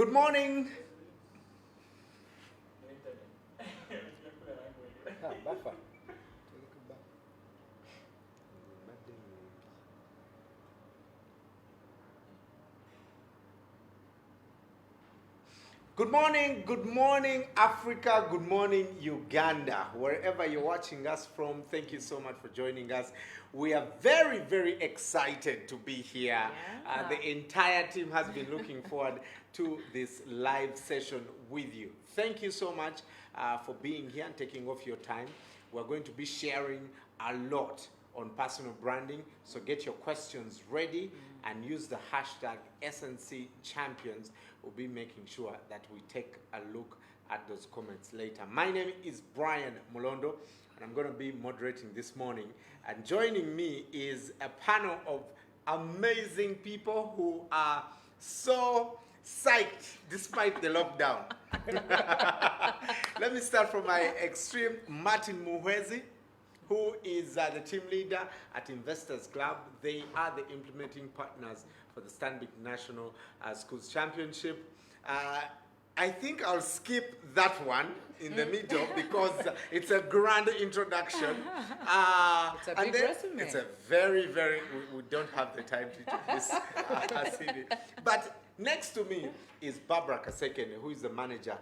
Good morning. Good morning, Africa. Good morning, Uganda. Wherever you're watching us from, thank you so much for joining us. We are very, very excited to be here. Yeah. The entire team has been looking forward to this live session with you. Thank you so much for being here and taking off your time. We're going to be sharing a lot on personal branding, so get your questions ready and use the hashtag SNC Champions. We'll be making sure that we take a look at those comments later. My name is Brian Mulondo, and I'm going to be moderating this morning. And joining me is a panel of amazing people who are so psyched despite the lockdown. Let me start from my extreme, Martin Muhwezi, who is the team leader at Investors Club. They are the implementing partners for the Stanbic National Schools Championship. I think I'll skip that one in the middle because it's a grand introduction. It's a big resume. It's a very, we don't have the time to do this CV. But next to me is Barbara Kasekene, who is the manager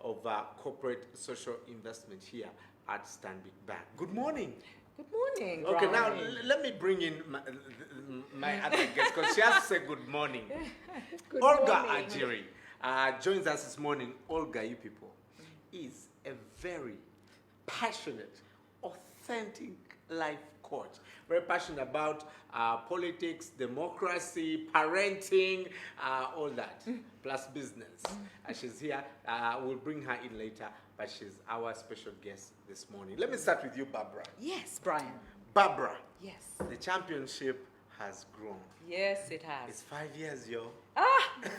of corporate social investment here at Stanbic Bank. Good morning. Good morning. Okay, Brian. now let me bring in my other guest because she has to say good morning. Good Olga morning. Ajiri joins us this morning. Olga, you people, is a very passionate, authentic life coach. Very passionate about politics, democracy, parenting, all that, plus business. She's here. We'll bring her in later, but she's our special guest this morning. Let me start with you, Barbara. Yes, Brian. Barbara, Yes. the championship has grown. Yes, it has. It's 5 years, yo.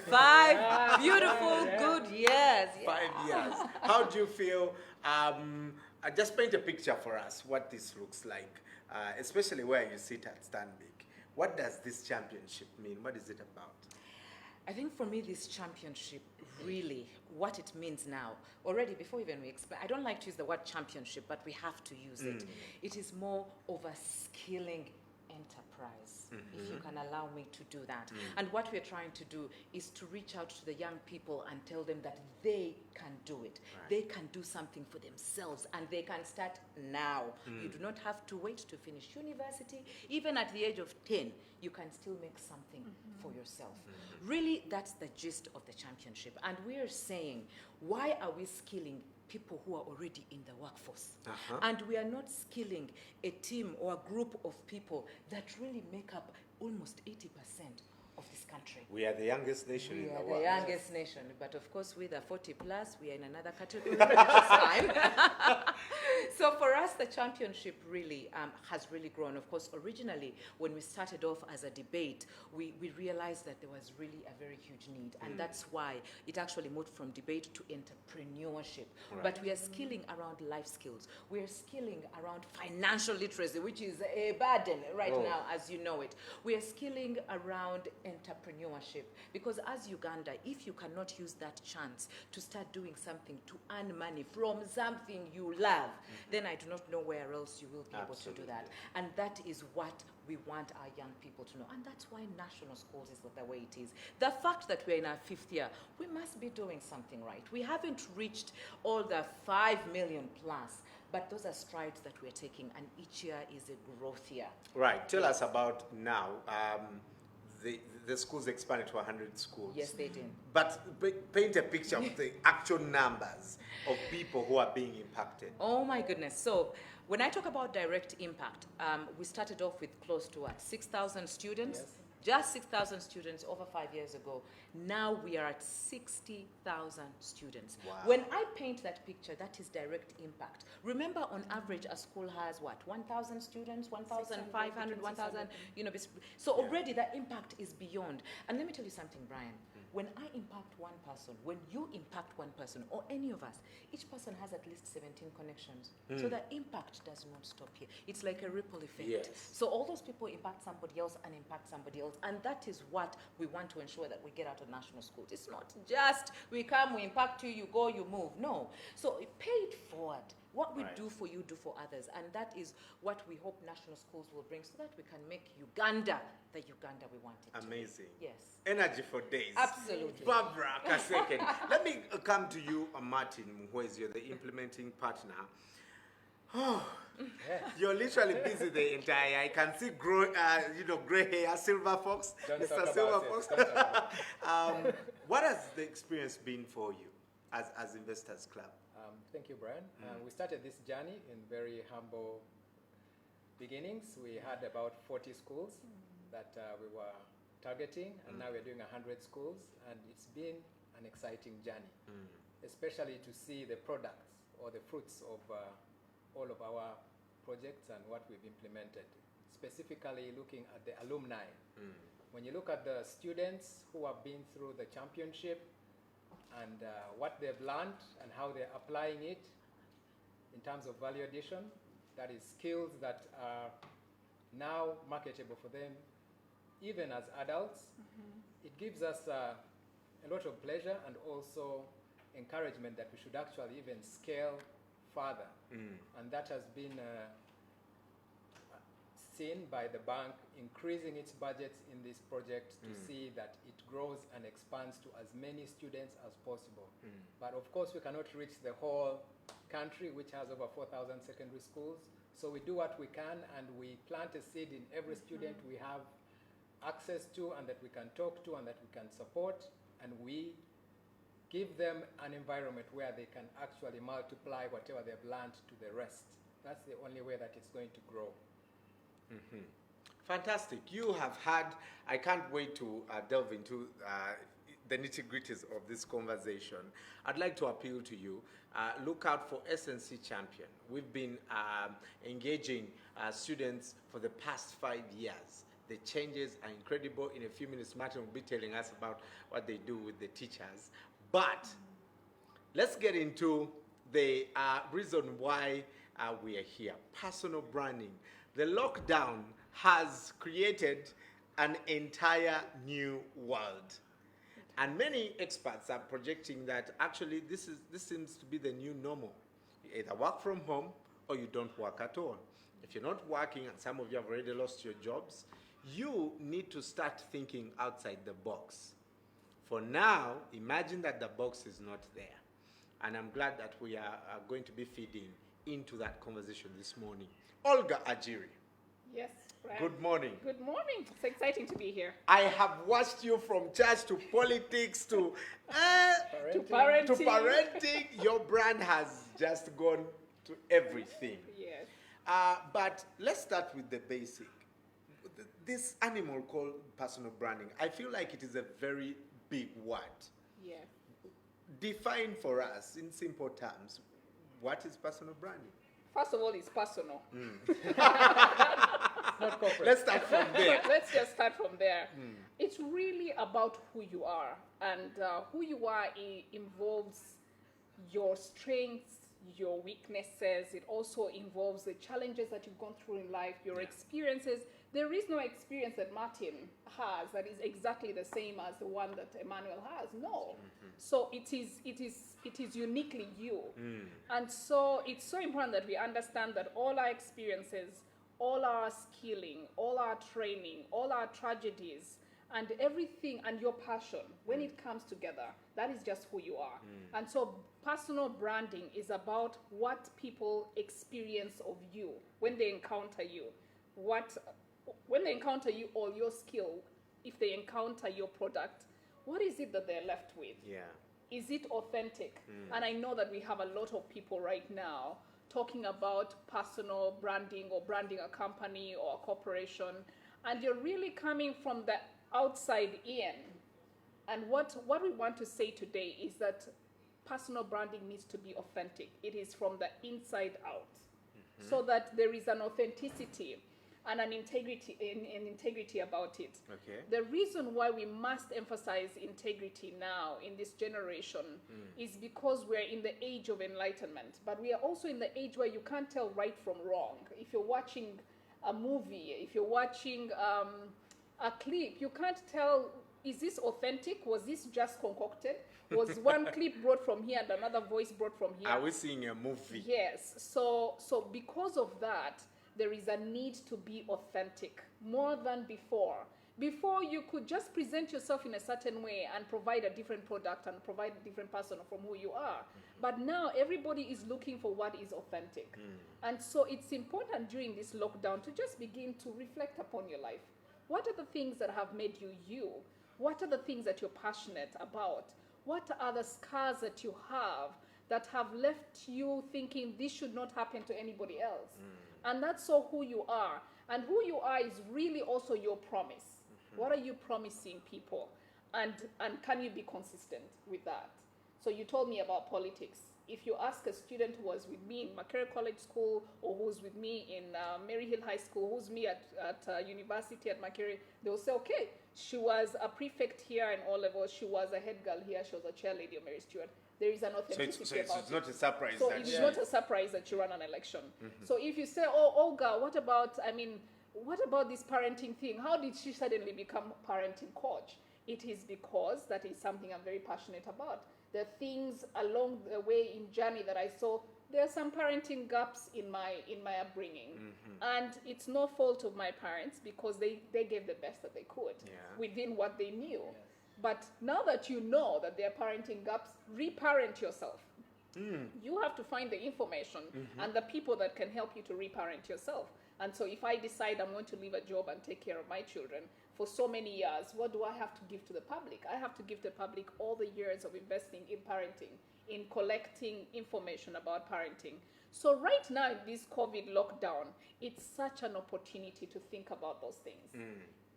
5 beautiful, good years. 5 years. How do you feel? Just paint a picture for us what this looks like, especially where you sit at Stanbic. What does this championship mean? What is it about? I think for me, this championship, really, what it means now, already before even we explain, I don't like to use the word championship, but we have to use it. It is more of a skilling enterprise, if you can allow me to do that. And what we're trying to do is to reach out to the young people and tell them that they can do it. Right. They can do something for themselves, and they can start now. You do not have to wait to finish university. Even at the age of 10, you can still make something for yourself. Really, that's the gist of the championship. And we're saying, why are we skilling people who are already in the workforce? And we are not skilling a team or a group of people that really make up almost 80% of this country. We are the youngest nation We in the are world. the youngest nation, but of course with the 40 plus, we are in another category at this time. So for us, the championship really has really grown. Of course, originally, when we started off as a debate, we realized that there was really a very huge need, and that's why it actually moved from debate to entrepreneurship. Right. But we are skilling around life skills. We are skilling around financial literacy, which is a burden right now, as you know it. We are skilling around entrepreneurship, because as Uganda, if you cannot use that chance to start doing something to earn money from something you love, then I do not know where else you will be able to do that. And that is what we want our young people to know. And that's why national schools is the way it is. The fact that we're in our 5th year, we must be doing something right. We haven't reached all the 5 million plus, but those are strides that we're taking, and each year is a growth year. Right. Tell us about now. The schools expanded to 100 schools. Yes, they did. But paint a picture of the actual numbers of people who are being impacted. Oh my goodness. So when I talk about direct impact, we started off with close to 6,000 students. Yes. Just 6,000 students over 5 years ago. Now we are at 60,000 students. Wow. When I paint that picture, that is direct impact. Remember, on average, a school has what? 1,000 students, 1,500, 1,000, so already the impact is beyond. And let me tell you something, Brian. When I impact one person, when you impact one person, or any of us, each person has at least 17 connections. So the impact does not stop here. It's like a ripple effect. Yes. So all those people impact somebody else and impact somebody else. skills, and that is what we want to ensure that we get out of national schools. It's not just we come, we impact you, you go, you move. No. So pay it forward. What we do for you, do for others. And that is what we hope national schools will bring so that we can make Uganda the Uganda we want it to be. Amazing. Yes. Energy for days. Absolutely. Barbara, a second. Let me come to you, Martin Muhwezi, you're the implementing partner. Oh, you're literally busy the entire. I can see gray hair, silver fox, Don't Mr. talk Silver about Fox. it. Don't talk about it. What has the experience been for you as Investors Club? Thank you, Brian. We started this journey in very humble beginnings. We had about 40 schools that we were targeting, and now we're doing 100 schools, and it's been an exciting journey, especially to see the products or the fruits of all of our projects and what we've implemented, specifically looking at the alumni. When you look at the students who have been through the championship and what they've learned and how they're applying it in terms of value addition, that is skills that are now marketable for them even as adults, it gives us a lot of pleasure and also encouragement that we should actually even scale further. And that has been seen by the bank increasing its budgets in this project to see that it grows and expands to as many students as possible. But of course we cannot reach the whole country, which has over 4,000 secondary schools. So we do what we can, and we plant a seed in every student we have access to and that we can talk to and that we can support, and we give them an environment where they can actually multiply whatever they've learned to the rest. That's the only way that it's going to grow. Fantastic. You have had, I can't wait to delve into the nitty-gritties of this conversation. I'd like to appeal to you. Look out for SNC Champion. We've been engaging students for the past 5 years. The changes are incredible. In a few minutes, Martin will be telling us about what they do with the teachers. But let's get into the reason why we are here. Personal branding. The lockdown has created an entire new world. And many experts are projecting that actually this seems to be the new normal. You either work from home or you don't work at all. If you're not working, and some of you have already lost your jobs, you need to start thinking outside the box. For now, imagine that the box is not there. And I'm glad that we are going to be feeding into that conversation this morning. Olga Ajiri. Yes, Brian. Good morning. Good morning. It's exciting to be here. I have watched you from church to politics to parenting. to parenting. Your brand has just gone to everything. Yes. But let's start with the basic. This animal called personal branding, I feel like it is a very big word. Yes. Define for us in simple terms, what is personal branding? First of all, it's personal. Not corporate. Let's start from there. Let's just start from there. It's really about who you are. And who you are involves your strengths, your weaknesses. It also involves the challenges that you've gone through in life, your experiences. There is no experience that Martin has that is exactly the same as the one that Emmanuel has. No. So it is uniquely you. And so it's so important that we understand that all our experiences, all our skilling, all our training, all our tragedies, and everything, and your passion, when it comes together, that is just who you are. And so personal branding is about what people experience of you when they encounter you. When they encounter you or your skill, if they encounter your product, what is it that they're left with? Yeah. Is it authentic? And I know that we have a lot of people right now talking about personal branding or branding a company or a corporation, and you're really coming from the outside in. And what we want to say today is that personal branding needs to be authentic. It is from the inside out, so that there is an authenticity and an integrity about it. Okay. The reason why we must emphasize integrity now in this generation is because we're in the age of enlightenment, but we are also in the age where you can't tell right from wrong. If you're watching a movie, if you're watching a clip, you can't tell, is this authentic? Was this just concocted? Was one clip brought from here and another voice brought from here? Are we seeing a movie? Yes. So because of that, there is a need to be authentic more than before. Before, you could just present yourself in a certain way and provide a different product and provide a different person from who you are. But now everybody is looking for what is authentic. And so it's important during this lockdown to just begin to reflect upon your life. What are the things that have made you you? What are the things that you're passionate about? What are the scars that you have left you thinking this should not happen to anybody else? And that's so who you are. And who you are is really also your promise. What are you promising people? And can you be consistent with that? So you told me about politics. If you ask a student who was with me in Makerere College School, or who's with me in Maryhill High School, who's me at university at Makerere, they'll say, okay, she was a prefect here in O levels, she was a head girl here, she was a chairlady of Mary Stewart. There is an authenticity about it. So it's not a surprise. So it is not a surprise that you run an election. So if you say, oh, Olga, what about this parenting thing? How did she suddenly become parenting coach? It is because that is something I'm very passionate about. The things along the way in journey that I saw, there are some parenting gaps in my upbringing. And it's no fault of my parents because they gave the best that they could within what they knew. But now that you know that there are parenting gaps, reparent yourself. You have to find the information and the people that can help you to reparent yourself. And so if I decide I'm going to leave a job and take care of my children for so many years, what do I have to give to the public? I have to give the public all the years of investing in parenting, in collecting information about parenting. So right now in this COVID lockdown, it's such an opportunity to think about those things.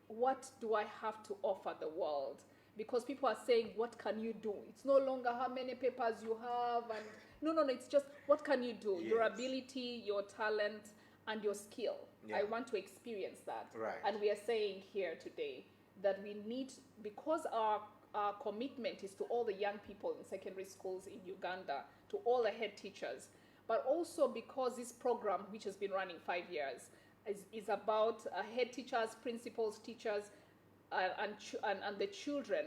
What do I have to offer the world? Because people are saying, what can you do? It's no longer how many papers you have. And no, it's just, what can you do? Your ability, your talent, and your skill. I want to experience that. Right. And we are saying here today that we need, because our commitment is to all the young people in secondary schools in Uganda, to all the head teachers, but also because this program, which has been running 5 years, is about head teachers, principals, teachers, and the children.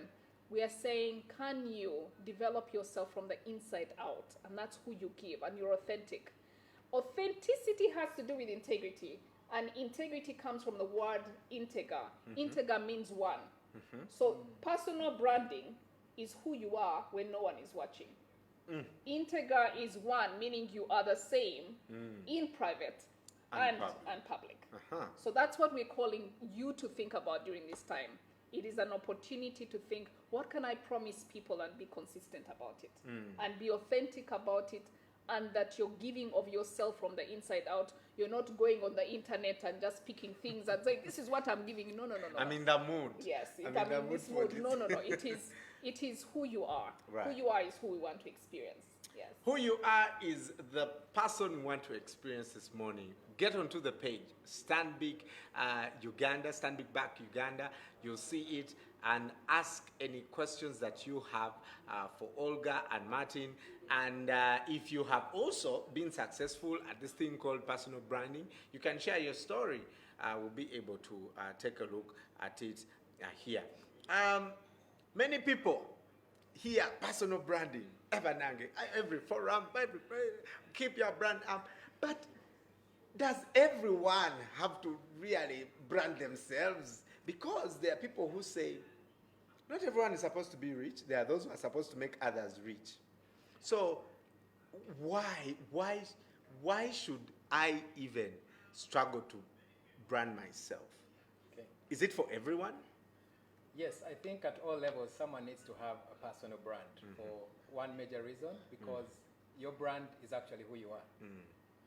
We are saying, can you develop yourself from the inside out? And that's who you give, and you're authentic. Authenticity has to do with integrity, and integrity comes from the word integer. Integer means one. So personal branding is who you are when no one is watching. Integer is one, meaning you are the same in private and public. So that's what we're calling you to think about during this time. It is an opportunity to think, what can I promise people, and be consistent about it, and be authentic about it, and that you're giving of yourself from the inside out. You're not going on the internet and just picking things and saying, this is what I'm giving. No. I'm in the mood. Yes, I'm in this mood. No. It is who you are. Right. Who you are is who we want to experience. Yes. Who you are is the person we want to experience this morning. Get onto the page, Stanbic Uganda, Stanbic Back Uganda. You'll see it, and ask any questions that you have for Olga and Martin. And if you have also been successful at this thing called personal branding, you can share your story. We'll be able to take a look at it here. Many people hear personal branding, every forum, keep your brand up. But does everyone have to really brand themselves? Because there are people who say, not everyone is supposed to be rich. There are those who are supposed to make others rich. So why should I even struggle to brand myself? Okay. Is it for everyone? Yes, I think at all levels, someone needs to have a personal brand for one major reason, because your brand is actually who you are.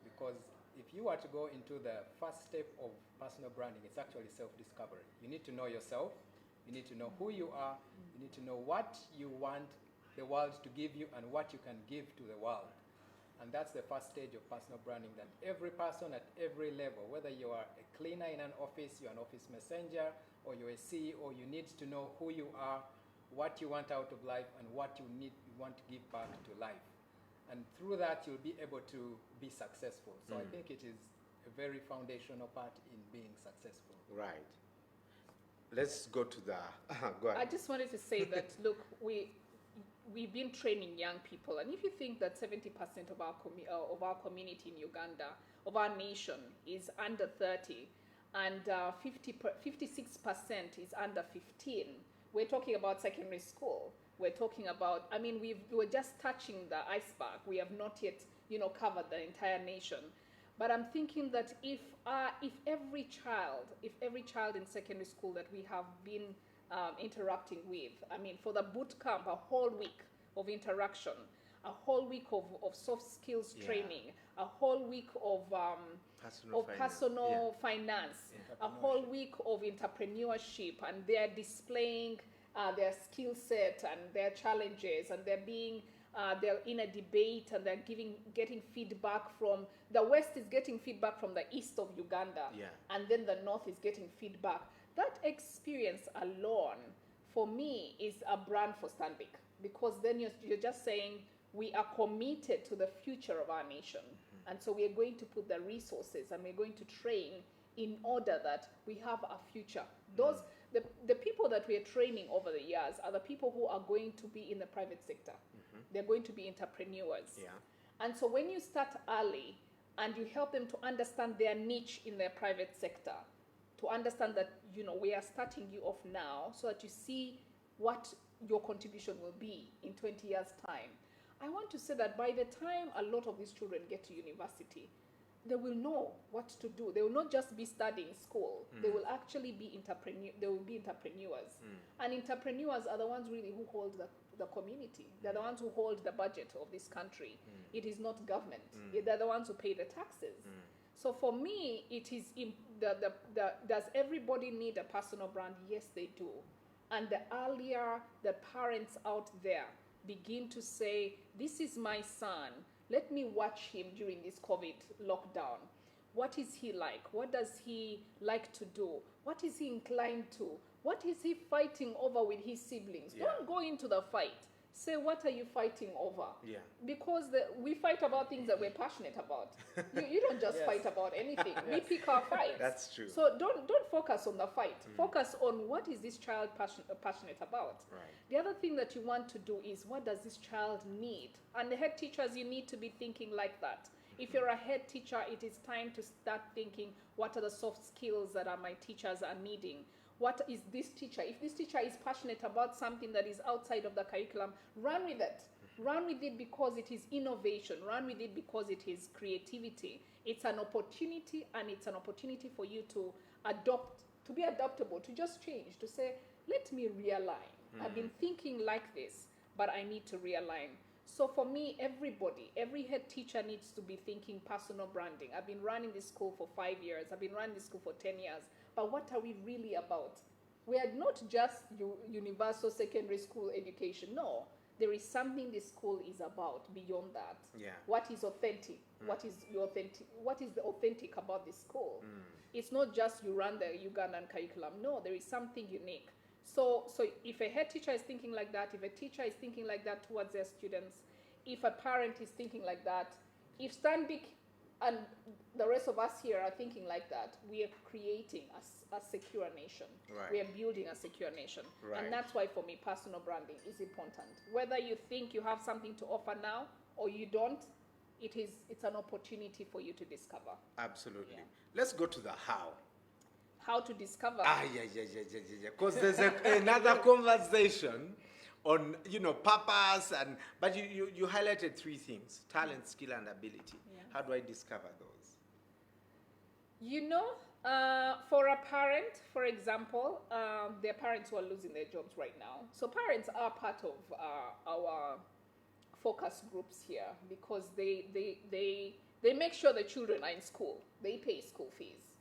Because if you are to go into the first step of personal branding, it's actually self-discovery. You need to know yourself. You need to know who you are. You need to know what you want the world to give you and what you can give to the world. And that's the first stage of personal branding, that every person at every level, whether you are a cleaner in an office, you're an office messenger, or you're a CEO, you need to know who you are, what you want out of life, and what you want to give back to life. And through that, you'll be able to be successful. So I think it is a very foundational part in being successful. Right. let's go to the, go I ahead. just wanted to say that, look, we've been training young people, and if you think that 70% of our community in Uganda, of our nation, is under 30, and 56% is under 15, we're talking about secondary school. We're talking about, I mean, we're just touching the iceberg. We have not yet, covered the entire nation. But I'm thinking that if every child in secondary school that we have been interacting with, I mean, for the boot camp, a whole week of interaction, a whole week of soft skills training, a whole week of personal finance, a whole week of entrepreneurship, and they're displaying their skill set and their challenges, and they're in a debate, and they're getting feedback from the West is getting feedback from the east of Uganda, and then the North is getting feedback. That experience alone, for me, is a brand for Stanbic, because then you're just saying we are committed to the future of our nation, and so we are going to put the resources and we're going to train in order that we have a future. The people that we are training over the years are the people who are going to be in the private sector. They're going to be entrepreneurs. And so when you start early and you help them to understand their niche in their private sector, to understand that, we are starting you off now so that you see what your contribution will be in 20 years' time. I want to say that by the time a lot of these children get to university, they will know what to do. They will not just be studying school. They will actually be entrepreneurs. And entrepreneurs are the ones really who hold the community. They're the ones who hold the budget of this country. It is not government. They're the ones who pay the taxes. So for me, it is does everybody need a personal brand? Yes, they do. And the earlier the parents out there begin to say, this is my son, let me watch him during this COVID lockdown. What is he like? What does he like to do? What is he inclined to? What is he fighting over with his siblings? Don't go into the fight. Say, what are you fighting over? Because we fight about things that we're passionate about. You don't just fight about anything. We pick our fights. That's true. So don't focus on the fight. Focus on what is this child passionate about. The other thing that you want to do is, what does this child need? And the head teachers, you need to be thinking like that. If you're a head teacher, it is time to start thinking, what are the soft skills that my teachers are needing? What is this teacher? If this teacher is passionate about something that is outside of the curriculum, run with it. Run with it because it is innovation. Run with it because it is creativity. It's an opportunity, and it's an opportunity for you to adopt, to be adaptable, to just change, to say, let me realign. I've been thinking like this, but I need to realign. So for me, every head teacher needs to be thinking personal branding. I've been running this school for 5 years. I've been running this school for 10 years. But what are we really about? We are not just universal secondary school education. No, there is something this school is about beyond that. What is authentic? What is the authentic about this school? It's not just you run the Ugandan curriculum. No, there is something unique. So if a head teacher is thinking like that, if a teacher is thinking like that towards their students, if a parent is thinking like that, if Stanbic and the rest of us here are thinking like that, we are creating a secure nation. We are building a secure nation. And that's why, for me, personal branding is important. Whether you think you have something to offer now or you don't, it's an opportunity for you to discover. Absolutely. Let's go to the how. How to discover. Because there's another conversation on, purpose, but you highlighted 3 things: talent, skill, and ability. How do I discover those? For a parent, for example, there are parents who are losing their jobs right now. So parents are part of our focus groups here, because they make sure the children are in school. They pay school fees.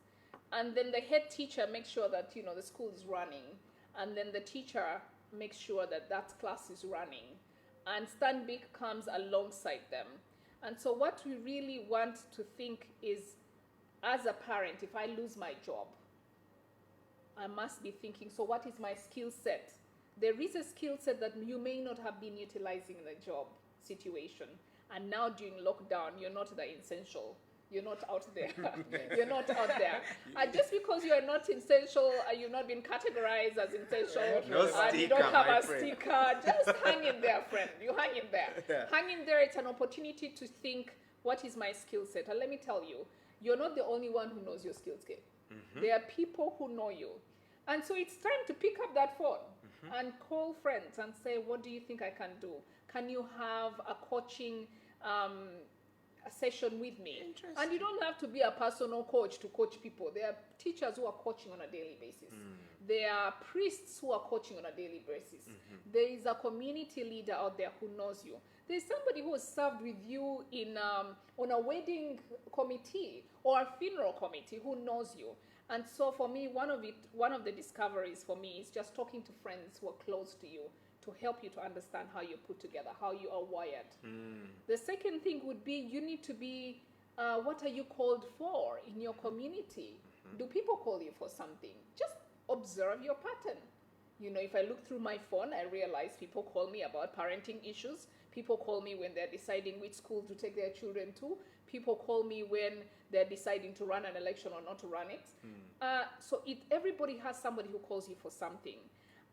And then the head teacher makes sure that, the school is running. And then the teacher makes sure that class is running. And Stanbic comes alongside them. And so what we really want to think is, as a parent, if I lose my job, I must be thinking, so what is my skill set? There is a skill set that you may not have been utilizing in the job situation. And now during lockdown, you're not the essential You're not out there. You're not out there. Just because you are not essential, you've not been categorized as essential, No and you don't sticker, have my a friend. sticker, just hang in there, friend. You hang in there. Yeah. Hang in there. It's an opportunity to think, what is my skill set? And let me tell you, you're not the only one who knows your skill set. There are people who know you. And so it's time to pick up that phone and call friends and say, what do you think I can do? Can you have a coaching a session with me? And you don't have to be a personal coach to coach people. There are teachers who are coaching on a daily basis. There are priests who are coaching on a daily basis. There is a community leader out there who knows you. There's somebody who has served with you in on a wedding committee or a funeral committee who knows you. And so for me, one of the discoveries for me is just talking to friends who are close to you to help you to understand how you're put together, how you are wired. The second thing would be you need to be, what are you called for in your community? Do people call you for something? Just observe your pattern. You know, if I look through my phone, I realize people call me about parenting issues. People call me when they're deciding which school to take their children to. People call me when they're deciding to run an election or not to run it. So everybody has somebody who calls you for something.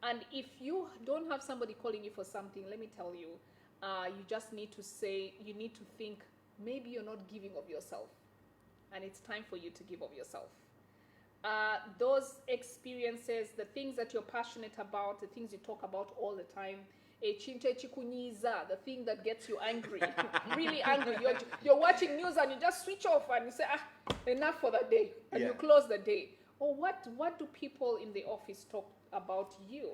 And if you don't have somebody calling you for something, let me tell you, you just need to you need to think, maybe you're not giving of yourself. And it's time for you to give of yourself. Those experiences, the things that you're passionate about, the things you talk about all the time, the thing that gets you angry, really angry. You're watching news and you just switch off and you say, enough for the day, and you close the day. Or what do people in the office talk about you?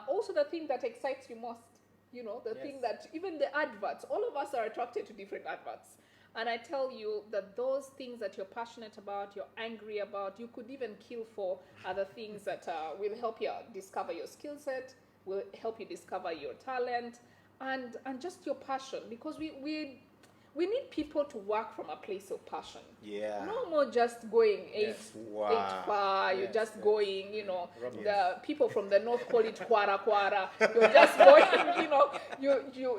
Also the thing that excites you most, the thing that, even the adverts, all of us are attracted to different adverts. And I tell you that those things that you're passionate about, you're angry about, you could even kill for, are the things that will help you discover your skill set, will help you discover your talent, and just your passion. Because we need people to work from a place of passion. Yeah. No more just going eight far. You're just going, the people from the north call it kwara kwara. You're just going,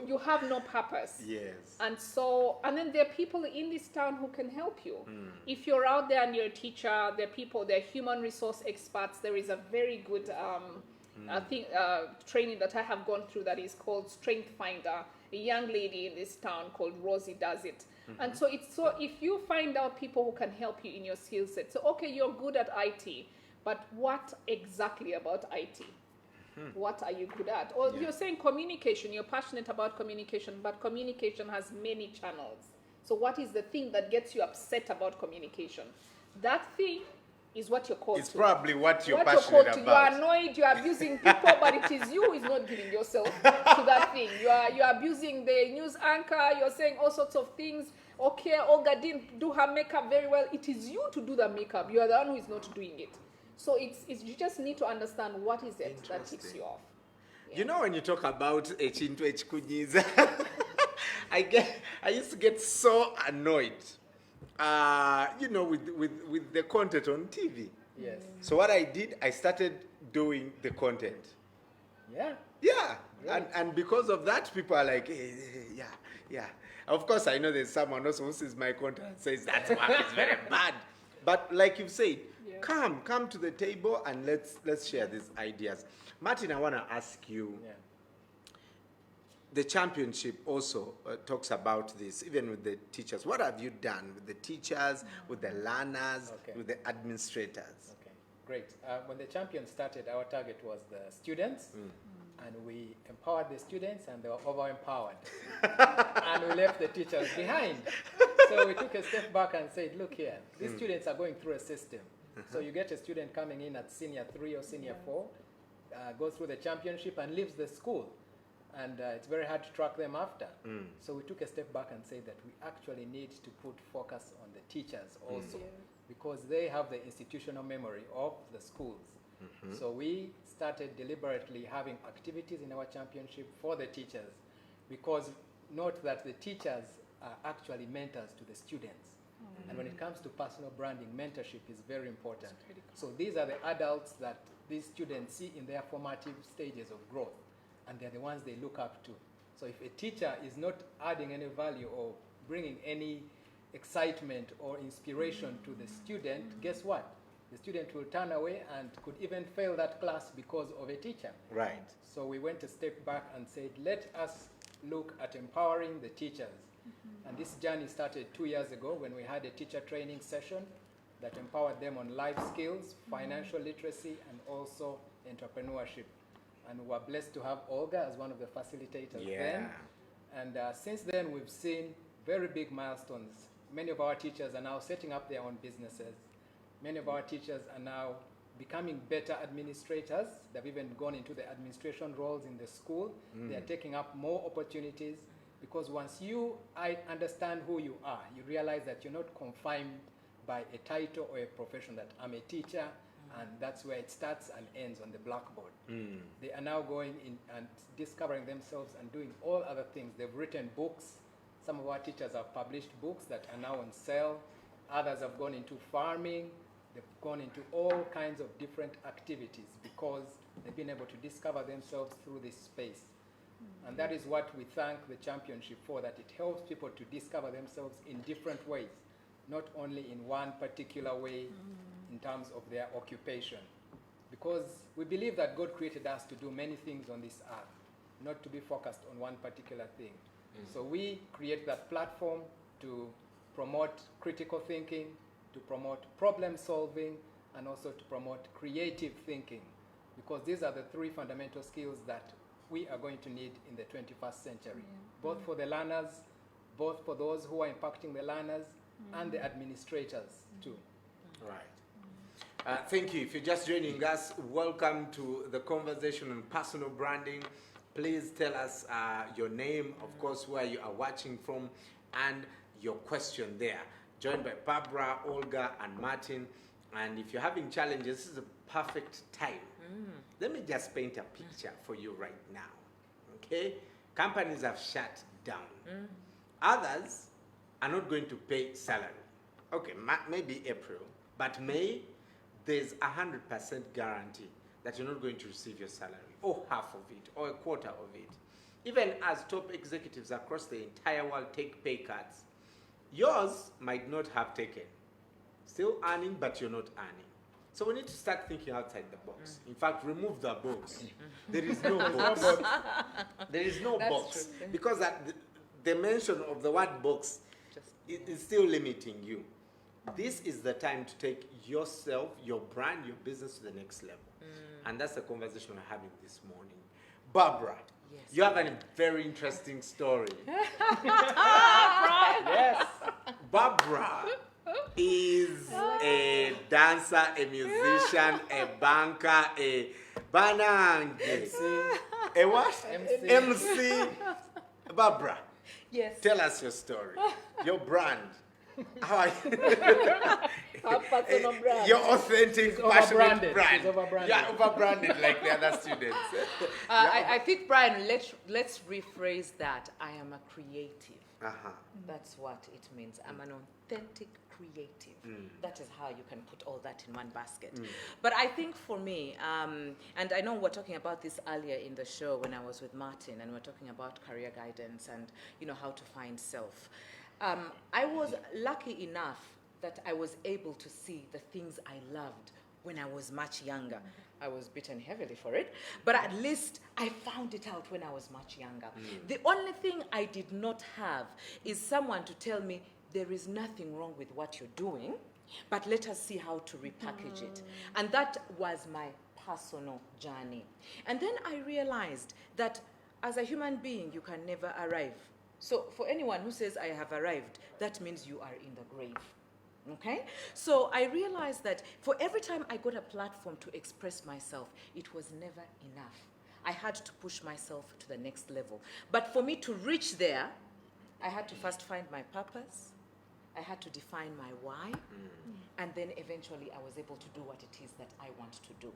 you have no purpose. Yes. And then there are people in this town who can help you. If you're out there and you're a teacher, they're human resource experts. There is a very good training that I have gone through that is called Strength Finder. A young lady in this town called Rosie does it. And so if you find out people who can help you in your skill set, so okay, you're good at IT, but what exactly about IT? What are you good at? Or you're saying communication, you're passionate about communication, but communication has many channels. So what is the thing that gets you upset about communication? That thing is what you're called to. It's probably what you're passionate about. You are annoyed, you are abusing people, but it is you who is not giving yourself to that thing. You are abusing the news anchor, you're saying all sorts of things. Okay, Olga didn't do her makeup very well. It is you to do the makeup. You are the one who is not doing it. So it's you just need to understand what is it that ticks you off. Yeah. You know, when you talk about Echintu Echkunyiza, I used to get so annoyed. With the content on TV. Yes. So what I did, I started doing the content. Yeah. Yeah. Really? And because of that, people are like, yeah. Of course, I know there's someone else who sees my content and says that work is very bad. But like you've said, come to the table and let's share these ideas. Martin, I want to ask you. Yeah. The championship also talks about this, even with the teachers. What have you done with the teachers, with the learners, with the administrators? Okay, great. When the champion started, our target was the students, and we empowered the students, and they were over-empowered. And we left the teachers behind. So we took a step back and said, look here, these students are going through a system. So you get a student coming in at senior 3 or senior 4, goes through the championship and leaves the school. And it's very hard to track them after. So we took a step back and said that we actually need to put focus on the teachers also, because they have the institutional memory of the schools. So we started deliberately having activities in our championship for the teachers, because note that the teachers are actually mentors to the students. And when it comes to personal branding, mentorship is very important. So these are the adults that these students see in their formative stages of growth. And they're the ones they look up to. So if a teacher is not adding any value or bringing any excitement or inspiration to the student, guess what? The student will turn away and could even fail that class because of a teacher. Right. So we went a step back and said, let us look at empowering the teachers. And this journey started 2 years ago when we had a teacher training session that empowered them on life skills, financial literacy, and also entrepreneurship. And we're blessed to have Olga as one of the facilitators then. And since then, we've seen very big milestones. Many of our teachers are now setting up their own businesses. Many of our teachers are now becoming better administrators. They've even gone into the administration roles in the school. They are taking up more opportunities because once you understand who you are, you realize that you're not confined by a title or a profession, that I'm a teacher, and that's where it starts and ends on the blackboard. They are now going in and discovering themselves and doing all other things. They've written books. Some of our teachers have published books that are now on sale. Others have gone into farming. They've gone into all kinds of different activities because they've been able to discover themselves through this space. And that is what we thank the championship for, that it helps people to discover themselves in different ways, not only in one particular way in terms of their occupation. Because we believe that God created us to do many things on this earth, not to be focused on one particular thing. So we create that platform to promote critical thinking, to promote problem solving, and also to promote creative thinking, because these are the three fundamental skills that we are going to need in the 21st century, both for the learners, both for those who are impacting the learners, and the administrators too. Right. Thank you. If you're just joining us, welcome to the conversation on personal branding. Please tell us your name, of course, where you are watching from, and your question there. Joined by Barbara, Olga, and Martin. And if you're having challenges, this is a perfect time. Let me just paint a picture for you right now. Okay? Companies have shut down. Others are not going to pay salary. Okay, maybe April, but May, there's 100% guarantee that you're not going to receive your salary, or half of it, or a quarter of it. Even as top executives across the entire world take pay cuts, yours might not have taken. Still earning, but you're not earning. So we need to start thinking outside the box. In fact, remove the box. There is no box. There is no That's box. true. Because the mention of the word box is still limiting you. This is the time to take yourself, your brand, your business to the next level. And that's the conversation we're having this morning. Barbara, Yes. you have a very interesting story. Yes. Barbara is a dancer, a musician, a banker, a banang, a what? MC. Barbara, Yes. tell us your story, your brand. How are you? Our personal brand. Your authentic, passionate overbranded. brand. She's overbranded. Yeah, overbranded like the other students. I think, Brian, let's rephrase that. I am a creative. That's what it means. I'm an authentic creative. That is how you can put all that in one basket. But I think for me, and I know we were talking about this earlier in the show when I was with Martin, and we're talking about career guidance and how to find self. I was lucky enough that I was able to see the things I loved when I was much younger. I was beaten heavily for it, but at least I found it out when I was much younger. The only thing I did not have is someone to tell me there is nothing wrong with what you're doing, but let us see how to repackage it. And that was my personal journey. And then I realized that as a human being, you can never arrive. So for anyone who says I have arrived, that means you are in the grave. Okay? So I realized that for every time I got a platform to express myself, it was never enough. I had to push myself to the next level. But for me to reach there, I had to first find my purpose. I had to define my why. And then eventually I was able to do what it is that I want to do.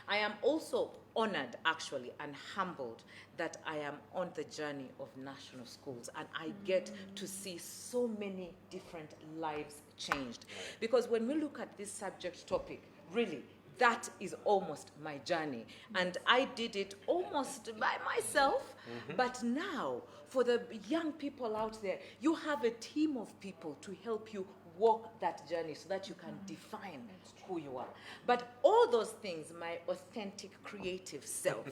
I am also honored, actually, and humbled that I am on the journey of national schools, and I get to see so many different lives changed. Because when we look at this subject topic, really, that is almost my journey. And I did it almost by myself. But now, for the young people out there, you have a team of people to help you walk that journey so that you can define who you are. But all those things, my authentic creative self,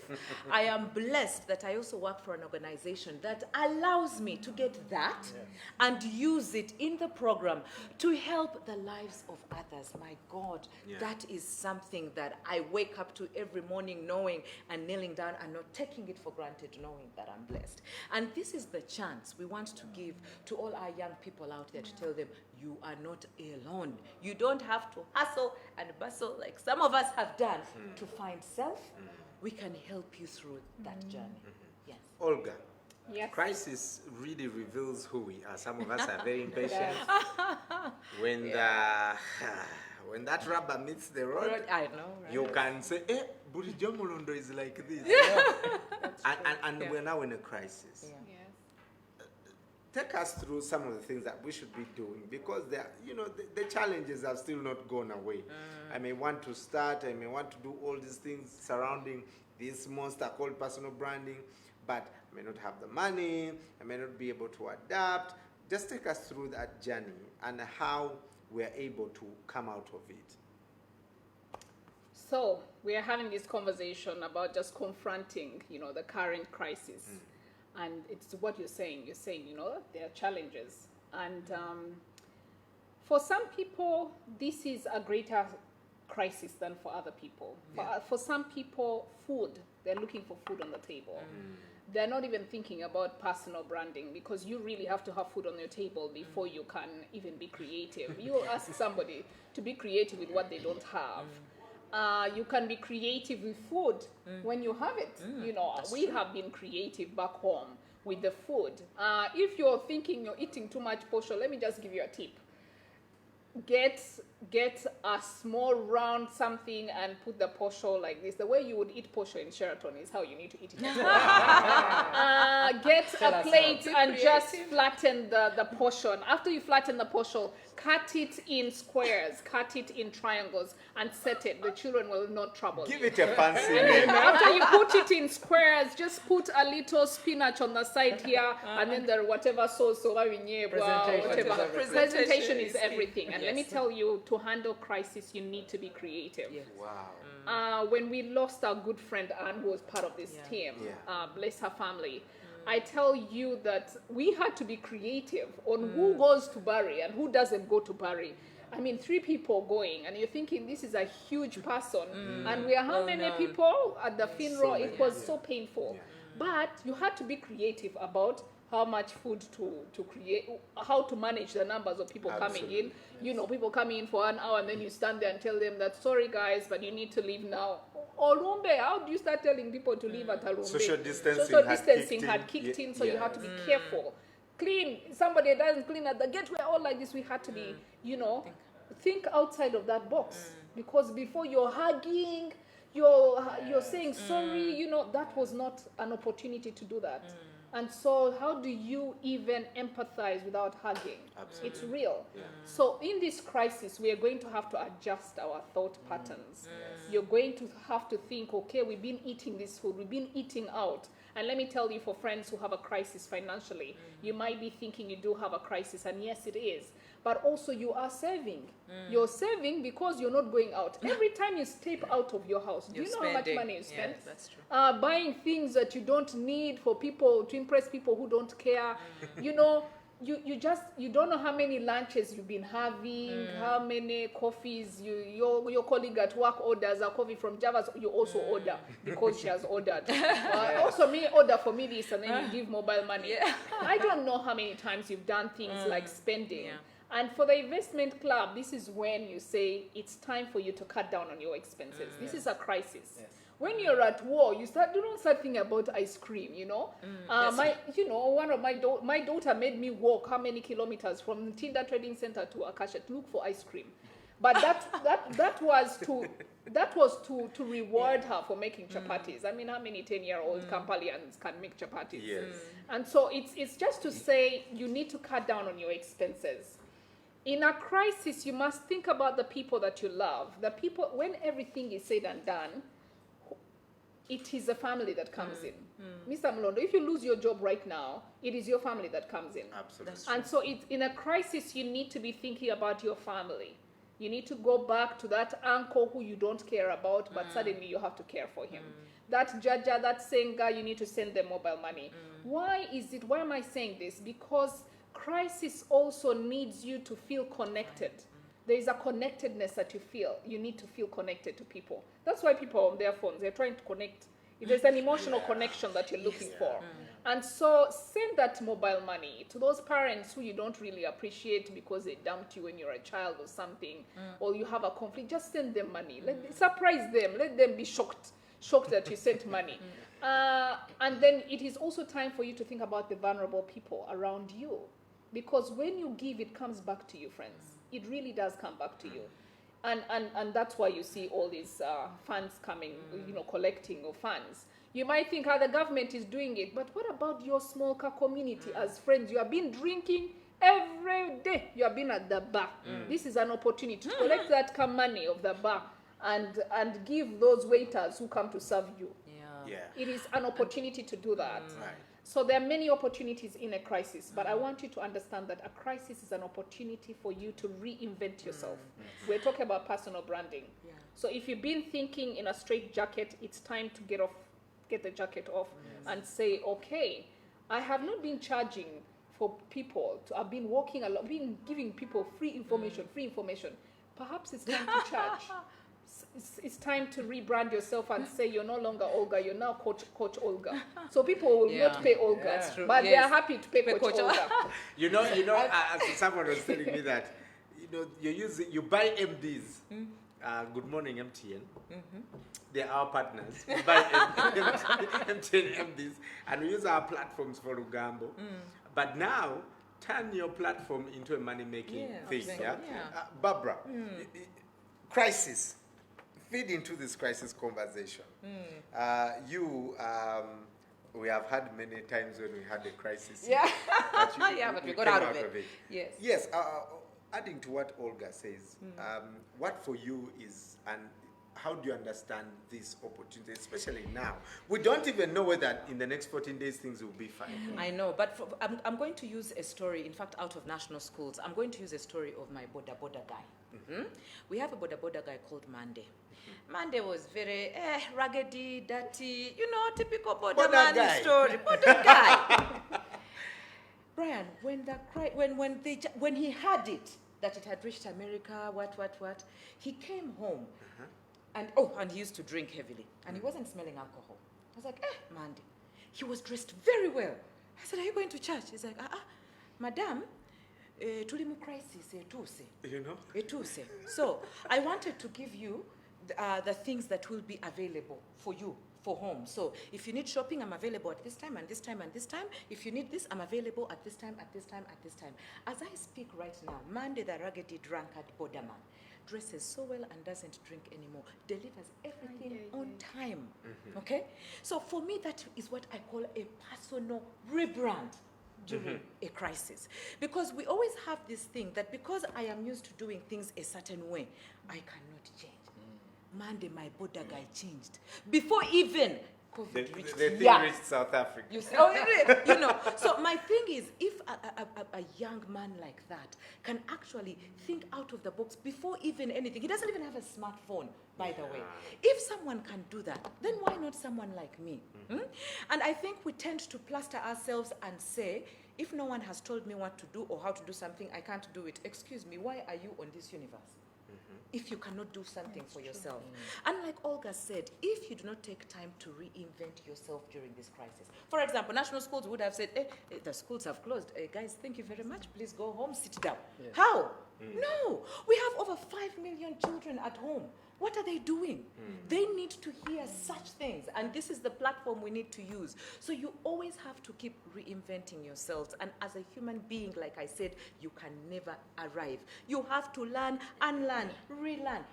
I am blessed that I also work for an organization that allows me to get that and use it in the program to help the lives of others. My God, that is something that I wake up to every morning knowing and kneeling down and not taking it for granted, knowing that I'm blessed. And this is the chance we want to give to all our young people out there to tell them, you are not alone. You don't have to hustle and bustle like some of us have done to find self. We can help you through that journey. Yes. Olga, Yes. crisis really reveals who we are. Some of us are very impatient. When when that rubber meets the road, I know, right? you can say, Burijo Molondo is like this. And we're now in a crisis. Yeah. Yes. Take us through some of the things that we should be doing, because the challenges have still not gone away. I may want to start, I may want to do all these things surrounding this monster called personal branding, but I may not have the money, I may not be able to adapt. Just take us through that journey and how we're able to come out of it. So we are having this conversation about just confronting, the current crisis. And it's what you're saying. You're saying, there are challenges. And for some people, this is a greater crisis than for other people. For some people, food, they're looking for food on the table. They're not even thinking about personal branding, because you really have to have food on your table before you can even be creative. You ask somebody to be creative with what they don't have. You can be creative with food when you have it. We have been creative back home with the food. If you're thinking you're eating too much posho, let me just give you a tip. Get a small round something and put the posho like this. The way you would eat posho in Sheraton is how you need to eat it. Get a plate and just flatten the portion. After you flatten the portion, cut it in squares, cut it in triangles, and set it. The children will not trouble Give you. it a fancy And name. then after you put it in squares, just put a little spinach on the side here, and then the whatever sauce or whatever. Presentation is everything. And let me tell you, to handle crisis, you need to be creative. Yes. Wow. When we lost our good friend Anne, who was part of this team, bless her family, I tell you that we had to be creative on who goes to bury and who doesn't go to bury. I mean, 3 people going, and you're thinking this is a huge person, and we are how many people at the funeral? It was so painful. But you had to be creative about how much food to create, how to manage the numbers of people coming in. People coming in for an hour, and then you stand there and tell them that, sorry guys, but you need to leave now. Olumbe, how do you start telling people to leave at Olumbe? Social distancing had kicked in, so you had to be careful. Clean. Somebody doesn't clean at the gateway, all like this. We had to be, think outside of that box. Because before you're hugging, you're saying sorry, that was not an opportunity to do that. And so how do you even empathize without hugging? Absolutely. It's real. So in this crisis, we are going to have to adjust our thought patterns. You're going to have to think, okay, we've been eating this food, we've been eating out. And let me tell you, for friends who have a crisis financially, you might be thinking you do have a crisis, and yes, it is. But also you are saving. You're saving because you're not going out. Every time you step out of your house, do you know how much money you spend? Yes, that's true. Buying things that you don't need for people, to impress people who don't care. You don't know how many lunches you've been having, how many coffees your colleague at work orders a coffee from Java's, you also order because she has ordered. Also me order for me this, and then you give mobile money. I don't know how many times you've done things like spending. And for the investment club, this is when you say it's time for you to cut down on your expenses. This is a crisis. Yes. When you're at war, you don't start thinking about ice cream. One of my daughter made me walk how many kilometers from Tinder Trading Center to Acacia to look for ice cream. But that was to reward her for making chapatis. I mean, how many 10-year-old Kampalians can make chapatis? Yes. And so it's just to say you need to cut down on your expenses. In a crisis, you must think about the people that you love. The people, when everything is said and done, it is a family that comes in. Mr. Mlondo, if you lose your job right now, it is your family that comes in. Absolutely. And so in a crisis, you need to be thinking about your family. You need to go back to that uncle who you don't care about, but suddenly you have to care for him. That jaja, that senga, you need to send them mobile money. Why am I saying this? Because crisis also needs you to feel connected. There is a connectedness that you feel. You need to feel connected to people. That's why people are on their phones. They're trying to connect. If there's an emotional connection that you're looking for. And so send that mobile money to those parents who you don't really appreciate because they dumped you when you're a child or something, or you have a conflict. Just send them money. Surprise them. Let them be shocked that you sent money. And then it is also time for you to think about the vulnerable people around you. Because when you give, it comes back to you, friends. It really does come back to you. And that's why you see all these funds coming, collecting of funds. You might think how the government is doing it, but what about your small car community as friends? You have been drinking every day. You have been at the bar. This is an opportunity to collect that money of the bar and give those waiters who come to serve you. Yeah. It is an opportunity to do that. Right. So there are many opportunities in a crisis, but I want you to understand that a crisis is an opportunity for you to reinvent yourself. We're talking about personal branding. Yeah. So if you've been thinking in a straight jacket, it's time to get the jacket off and say, okay, I have not been charging for people. I've been walking a lot, been giving people free information. Perhaps it's time to charge. It's time to rebrand yourself and say you're no longer Olga, you're now Coach Olga. So people will not pay Olga, That's true. but they are happy to pay Coach Olga. You know, as someone was telling me that, you buy MDs. Good morning, MTN. They are our partners. We buy MTN MDs, and we use our platforms for Ugambo. But now, turn your platform into a money-making thing. Yeah? Barbara, crisis. Feed into this crisis conversation. We have had many times when we had a crisis. Yeah. But we got out of it. Yes. Yes. Adding to what Olga says, what for you is, and how do you understand this opportunity, especially now? We don't even know whether in the next 14 days things will be fine. I know, but I'm going to use a story, in fact, out of national schools. I'm going to use a story of my Boda guy. We have a Boda guy called Mande. Mande was very raggedy, dirty, typical Boda man story. Boda guy. Brian, when he heard it, that it had reached America, what, he came home. And he used to drink heavily. And he wasn't smelling alcohol. I was like, Mande. He was dressed very well. I said, are you going to church? He's like, madam, tulimu crisis, etuse. So I wanted to give you the things that will be available for you for home. So if you need shopping, I'm available at this time and this time and this time. If you need this, I'm available at this time, at this time, at this time. As I speak right now, Mande, the raggedy drunkard border man, dresses so well and doesn't drink anymore, delivers everything on time. Okay? So for me, that is what I call a personal rebrand during a crisis. Because we always have this thing that because I am used to doing things a certain way, I cannot change. Monday, my border guy changed. Before even COVID reached. The thing reached South Africa. You see, So my thing is, if a young man like that can actually think out of the box before even anything, he doesn't even have a smartphone, by the way. If someone can do that, then why not someone like me? And I think we tend to plaster ourselves and say, if no one has told me what to do or how to do something, I can't do it. Excuse me, why are you on this universe? If you cannot do something for yourself. And like Olga said, if you do not take time to reinvent yourself during this crisis. For example, national schools would have said, the schools have closed. Guys, thank you very much. Please go home, sit down. Yes. How? No. We have over 5 million children at home. What are they doing? They need to hear such things. And this is the platform we need to use. So you always have to keep reinventing yourselves. And as a human being, like I said, you can never arrive. You have to learn, unlearn, relearn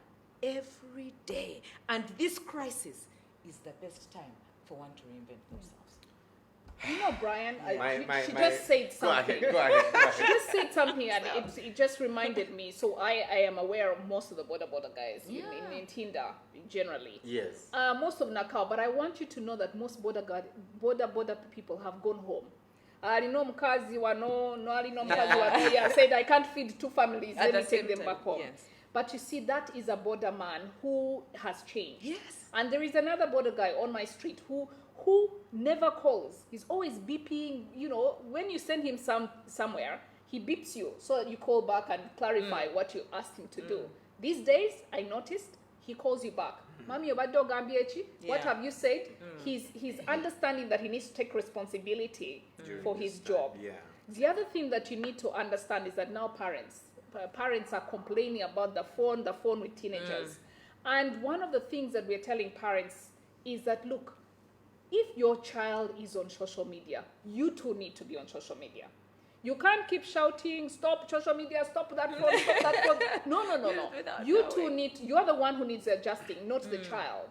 every day. And this crisis is the best time for one to reinvent themselves. know, Brian, she my- just said Go something. ahead, go ahead, go She ahead. just said something, and it just reminded me. So I am aware of most of the border guys in Tinder generally. Yes. Most of Nakao, but I want you to know that most border people have gone home. Alino mkazi wano, no alino mkazi wano. Yeah, said I can't feed 2 families. Let me take them back home. Yes. But you see, that is a border man who has changed. Yes. And there is another border guy on my street who never calls. He's always beeping. You know, when you send him somewhere, he beeps you so that you call back and clarify what you asked him to do. These days, I noticed he calls you back. Mami, what have you said? He's understanding that he needs to take responsibility for his job. Yeah. The other thing that you need to understand is that now parents are complaining about the phone with teenagers. And one of the things that we're telling parents is that, look, if your child is on social media, you too need to be on social media. You can't keep shouting, stop social media, stop that phone, stop that phone. No. You're the one who needs adjusting, not the child.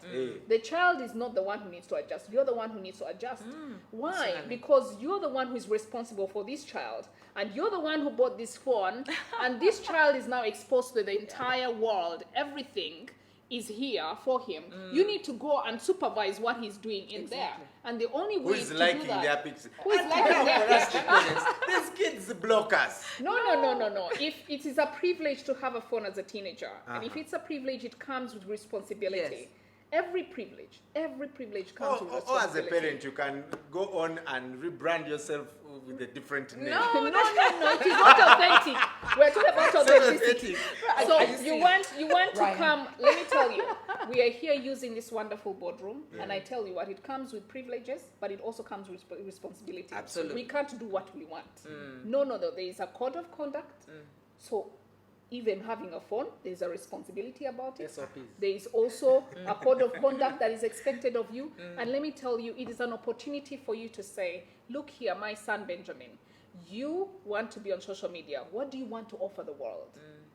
The child is not the one who needs to adjust. You're the one who needs to adjust. Why? Absolutely. Because you're the one who is responsible for this child. And you're the one who bought this phone. And this child is now exposed to the entire world. Everything is here for him. You need to go and supervise what he's doing in there. And the only way Who is to liking do that, their pictures? who is liking their pictures? These kids block us. No. If it is a privilege to have a phone as a teenager, and if it's a privilege, it comes with responsibility. Yes. Every privilege comes with Or as a responsibility. parent, you can go on and rebrand yourself with a different name. No, it is not authentic. We're talking about authenticity. Authentic. So I see. you want to Ryan. come, let me tell you, we are here using this wonderful boardroom, and I tell you what, it comes with privileges, but it also comes with responsibility. Absolutely. We can't do what we want. No, there is a code of conduct. So even having a phone, there's a responsibility about it. SOPs. There is also a code of conduct that is expected of you. And let me tell you, it is an opportunity for you to say, look here, my son Benjamin, you want to be on social media. What do you want to offer the world?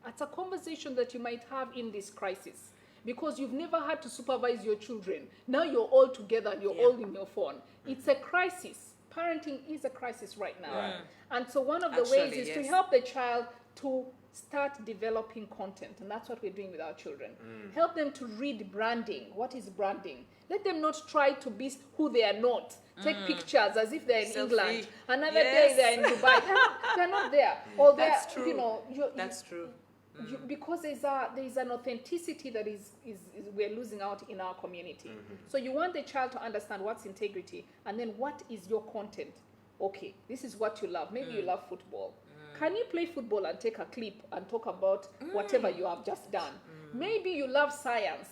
It's a conversation that you might have in this crisis, because you've never had to supervise your children. Now you're all together and you're all in your phone. It's a crisis. Parenting is a crisis right now. And so one of the ways is to help the child to start developing content, and that's what we're doing with our children. Help them to read branding. What is branding? Let them not try to be who they are not. Take pictures as if they're in Selfie. England. Another day they're in Dubai. They're not there. Or they're, That's true. That's true. Because there's an authenticity that is we're losing out in our community. So you want the child to understand what's integrity, and then what is your content. Okay, this is what you love. Maybe you love football. Can you play football and take a clip and talk about whatever you have just done? Maybe you love science.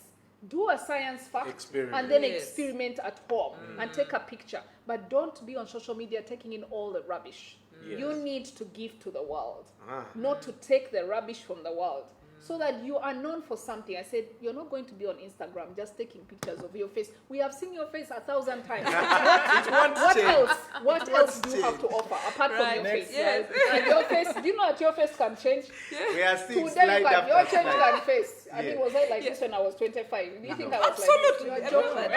Do a science fact Experiment. and then Yes. experiment at home and take a picture. But don't be on social media taking in all the rubbish. Yes. You need to give to the world, not to take the rubbish from the world. So that you are known for something. I said, you're not going to be on Instagram just taking pictures of your face. We have seen your face 1,000 times. What else do you have to offer apart from your face? Yes. And your face, do you know that your face can change? We are seeing Today slide you can, your after change slide. than face. I mean, was I like this when I was 25? Do you think I was Absolutely. like this? You are joking.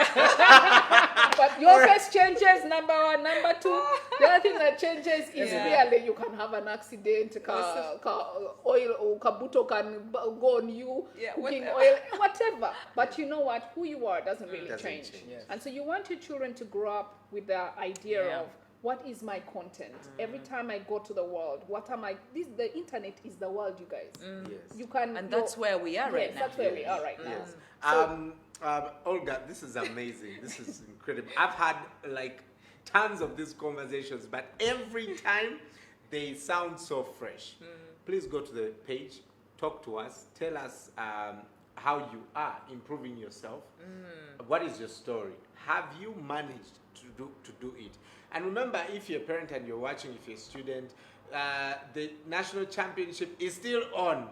But your face changes, number one. Number two, the other thing that changes is really you can have an accident, oil or kabuto can go on you, cooking oil, whatever. But you know what? Who you are doesn't really change. Yes. And so you want your children to grow up with the idea of, what is my content? Every time I go to the world, what am I? The internet is the world, you guys. Yes. You can, And that's where we are right now. That's where we are right now. Yes. Olga, this is amazing. This is incredible. I've had like tons of these conversations, but every time they sound so fresh. Please go to the page, talk to us, tell us how you are improving yourself. What is your story? Have you managed to do it? And remember, if you're a parent and you're watching, if you're a student, the national championship is still on,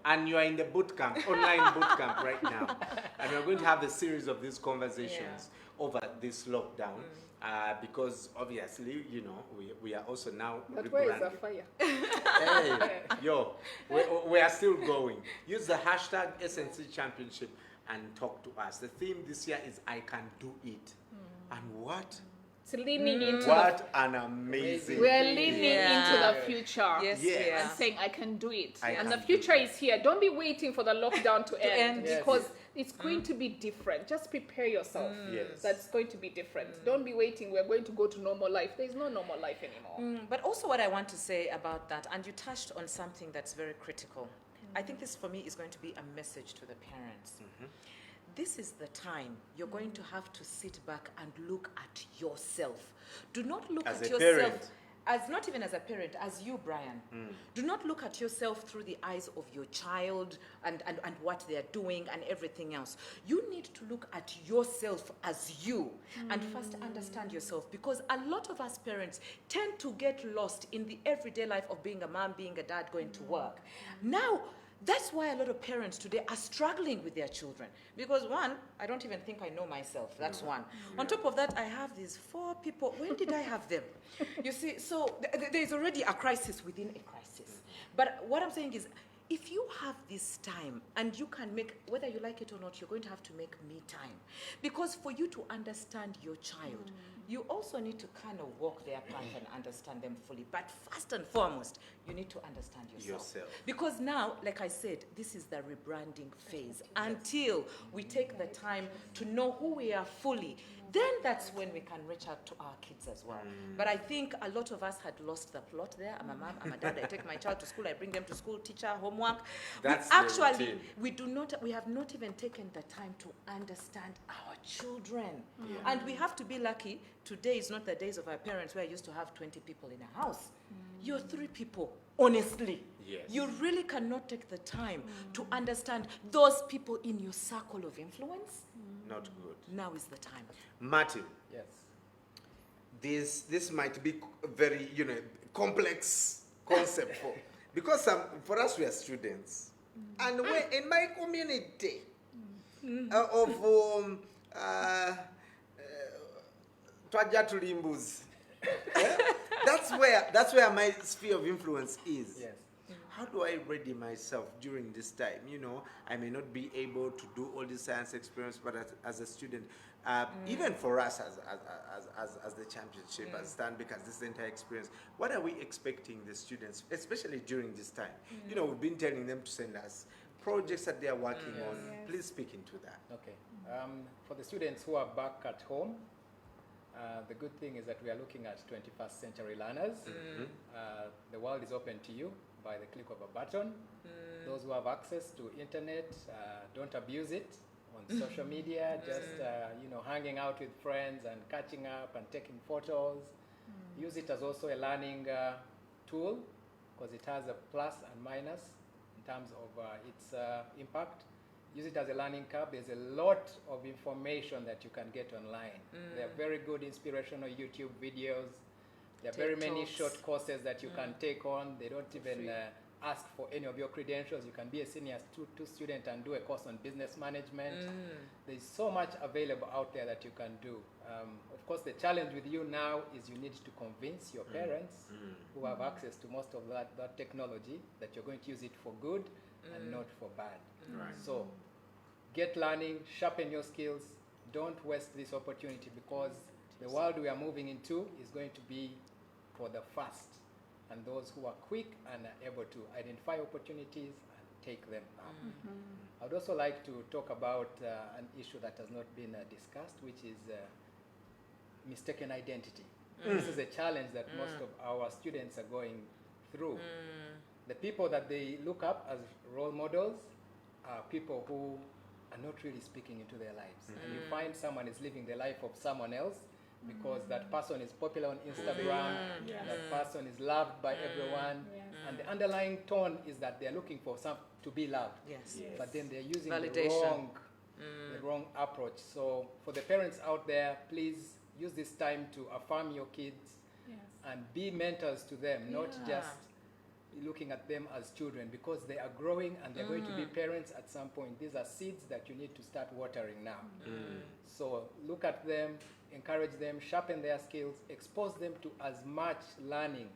and you are in the boot camp, online boot camp right now. And we're going to have a series of these conversations over this lockdown, because obviously, you know, we are also now But where is the rebranding. fire? Hey, we are still going. Use the hashtag SNC Championship and talk to us. The theme this year is I Can Do It. And what It's leaning into What an amazing. we're leaning Yeah. into the future. Yes, Yes. we are. And saying, I can do it. I And the can future do is here. Don't be waiting for the lockdown to end, end. Yes. because it's going to be different. Just prepare yourself. Yes. That's going to be different. Don't be waiting. We're going to go to normal life. There's no normal life anymore. But also what I want to say about that, and you touched on something that's very critical. I think this for me is going to be a message to the parents. This is the time you're going to have to sit back and look at yourself. Do not look As at a yourself parent. as not even as a parent, as you, Brian. Do not look at yourself through the eyes of your child and what they're doing and everything else. You need to look at yourself as you and first understand yourself, because a lot of us parents tend to get lost in the everyday life of being a mom, being a dad, going to work. Now, that's why a lot of parents today are struggling with their children. Because one, I don't even think I know myself. That's one. On top of that, I have these 4 people. When did I have them? You see, so there's already a crisis within a crisis. But what I'm saying is, if you have this time and you can make, whether you like it or not, you're going to have to make me time. Because for you to understand your child, you also need to kind of walk their path and understand them fully. But first and foremost, you need to understand yourself. Because now, like I said, this is the rebranding phase. Until we take the time to know who we are fully, then that's when we can reach out to our kids as well. But I think a lot of us had lost the plot there. I'm a mom, I'm a dad, I take my child to school, I bring them to school, teacher, homework. That's we the actually, routine. we have not even taken the time to understand our children. And we have to be lucky. Today is not the days of our parents where I used to have 20 people in a house. You're 3 people, honestly. Yes. You really cannot take the time to understand those people in your circle of influence. Not good. Now is the time. Martin, Yes. this might be a very complex concept because for us we are students, and in my community of Twaja to Limbus, that's where my sphere of influence is. Yes. How do I ready myself during this time? I may not be able to do all the science experience, but as a student, even for us as the championship, as Stanbic, as this entire experience, what are we expecting the students, especially during this time? We've been telling them to send us projects that they are working on. Please speak into that. Okay. For the students who are back at home, the good thing is that we are looking at 21st century learners. The world is open to you by the click of a button. Those who have access to internet, don't abuse it on social media, just hanging out with friends and catching up and taking photos. Use it as also a learning tool, because it has a plus and minus in terms of its impact. Use it as a learning curve. There's a lot of information that you can get online. There are very good inspirational YouTube videos. There are very many TikToks. short courses that you can take on. They don't even ask for any of your credentials. You can be a senior two student and do a course on business management. There's so much available out there that you can do. Of course, the challenge with you now is you need to convince your parents who have access to most of that technology that you're going to use it for good and not for bad. Right. So get learning, sharpen your skills. Don't waste this opportunity, because the world we are moving into is going to be for the fast and those who are quick and are able to identify opportunities and take them up. I would also like to talk about an issue that has not been discussed, which is mistaken identity. This is a challenge that most of our students are going through. The people that they look up as role models are people who are not really speaking into their lives. And you find someone is living the life of someone else because that person is popular on Instagram, that person is loved by everyone, and the underlying tone is that they're looking for to be loved. Yes. But then they're using Validation. the wrong approach. So for the parents out there, please use this time to affirm your kids and be mentors to them, not just looking at them as children, because they are growing and they're going to be parents at some point. These are seeds that you need to start watering now. So look at them, encourage them, sharpen their skills, expose them to as much learning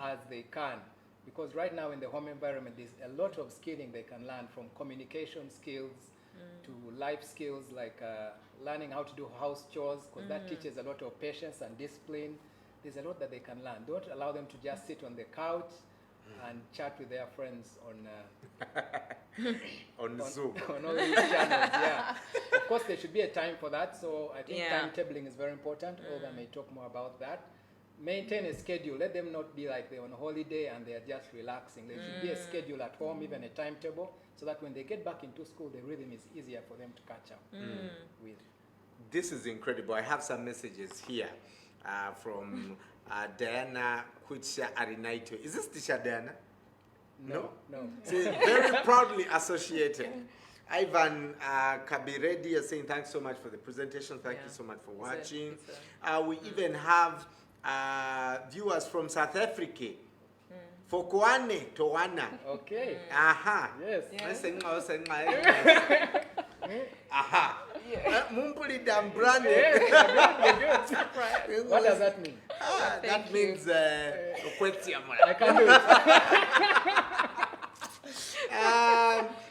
as they can. Because right now in the home environment, there's a lot of skilling they can learn, from communication skills to life skills like learning how to do house chores, because that teaches a lot of patience and discipline. There's a lot that they can learn. Don't allow them to just sit on the couch and chat with their friends on Zoom. on all these channels. Yeah, of course there should be a time for that. So I think timetabling is very important. Olga may talk more about that. Maintain a schedule. Let them not be like they're on holiday and they're just relaxing. There should be a schedule at home, even a timetable, so that when they get back into school, the rhythm is easier for them to catch up with. This is incredible. I have some messages here from Diana Kucha Arinaito. Is this teacher Diana? No. So very proudly associated. Ivan Kabiredi is saying thanks so much for the presentation. Thank you so much for watching. We even have viewers from South Africa. Fokwane Towana. Okay. Aha. Yes. Aha. Mumpuli Dambrande. What does that mean? That means question. I can do it.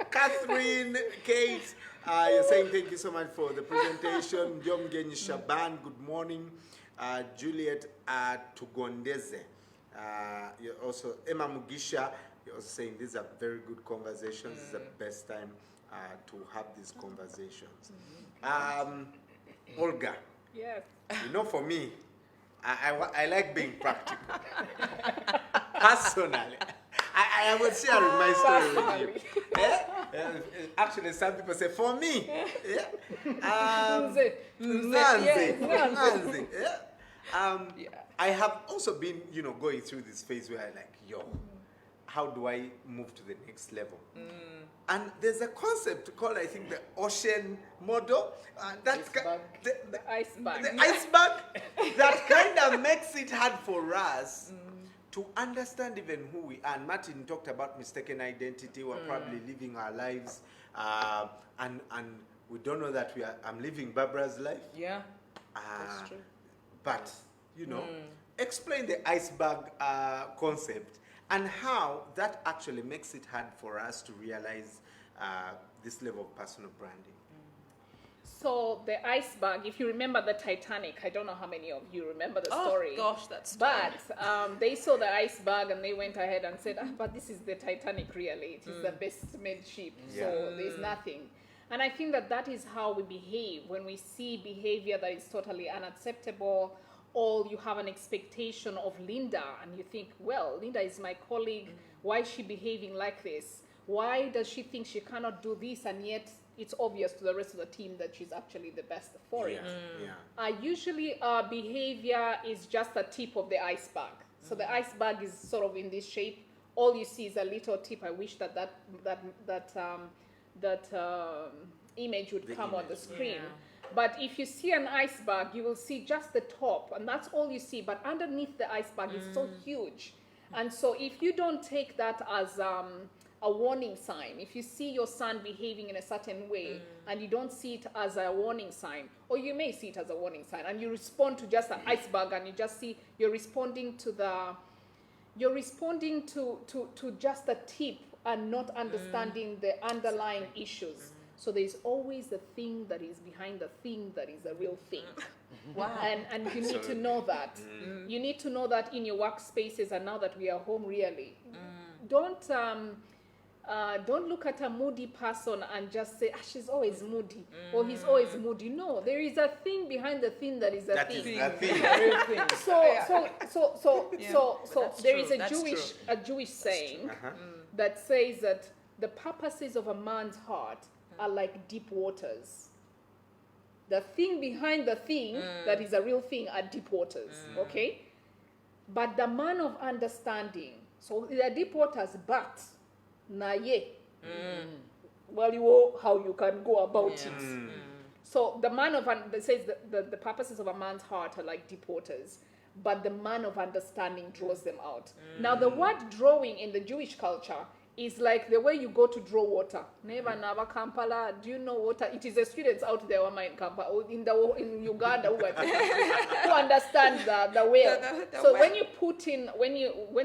Catherine, Kate, you're saying thank you so much for the presentation. Jomgeni Shaban, good morning. Juliet Tugondeze. You're also Emma Mugisha. You're also saying these are very good conversations. This is the best time to have these conversations. Olga. Yes. You know, for me, I like being practical. Personally, I would share my story with you. Actually, some people say, for me, Nzanzi. I have also been, going through this phase where I like, how do I move to the next level? And there's a concept called, I think, the ocean model. That's The iceberg. The iceberg that kind of makes it hard for us to understand even who we are. And Martin talked about mistaken identity. We're probably living our lives, and we don't know that I'm living Barbara's life. Yeah, that's true. But explain the iceberg concept and how that actually makes it hard for us to realize this level of personal branding. So the iceberg, if you remember the Titanic, I don't know how many of you remember the story. Oh gosh, that's But they saw the iceberg and they went ahead and said, but this is the Titanic really. It is the best made ship, so there's nothing. And I think that is how we behave when we see behavior that is totally unacceptable, or you have an expectation of Linda and you think, well, Linda is my colleague. Why is she behaving like this? Why does she think she cannot do this, and yet it's obvious to the rest of the team that she's actually the best for it? Usually our behavior is just the tip of the iceberg. So the iceberg is sort of in this shape. All you see is a little tip. I wish that image would come on the screen. But if you see an iceberg, you will see just the top, and that's all you see. But underneath the iceberg is so huge. And so if you don't take that as a warning sign, if you see your son behaving in a certain way and you don't see it as a warning sign, or you may see it as a warning sign, and you respond to just an iceberg, and you just see you're responding to just the tip and not understanding the underlying issues. So there's always the thing that is behind the thing that is a real thing. Wow. And you need to know that. You need to know that in your workspaces, and now that we are home really. Don't look at a moody person and just say, she's always moody, or he's always moody. No, there is a thing behind the thing that is a That thing. is a thing. So there is a Jewish saying that says that the purposes of a man's heart are like deep waters. The thing behind the thing that is a real thing are deep waters, okay? But the man of understanding, so they are deep waters, but naye, well, you know how you can go about it. So the man of says the purposes of a man's heart are like deep waters, but the man of understanding draws them out. Now the word drawing in the Jewish culture is like the way you go to draw water. Never Nava Kampala, do you know water? It is the students out there who are in Kampala, in Uganda who understand the well. So when you put in, when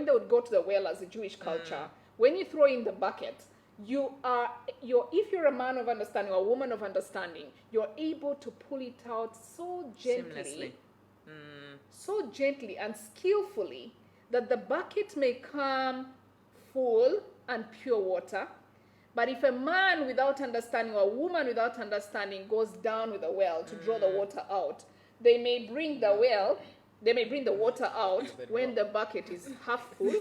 they would go to the well as a Jewish culture, when you throw in the bucket, if you're a man of understanding or a woman of understanding, you're able to pull it out so gently, and skillfully that the bucket may come full and pure water. But if a man without understanding or a woman without understanding goes down with a well to draw the water out, they may bring the water out when the bucket is half full.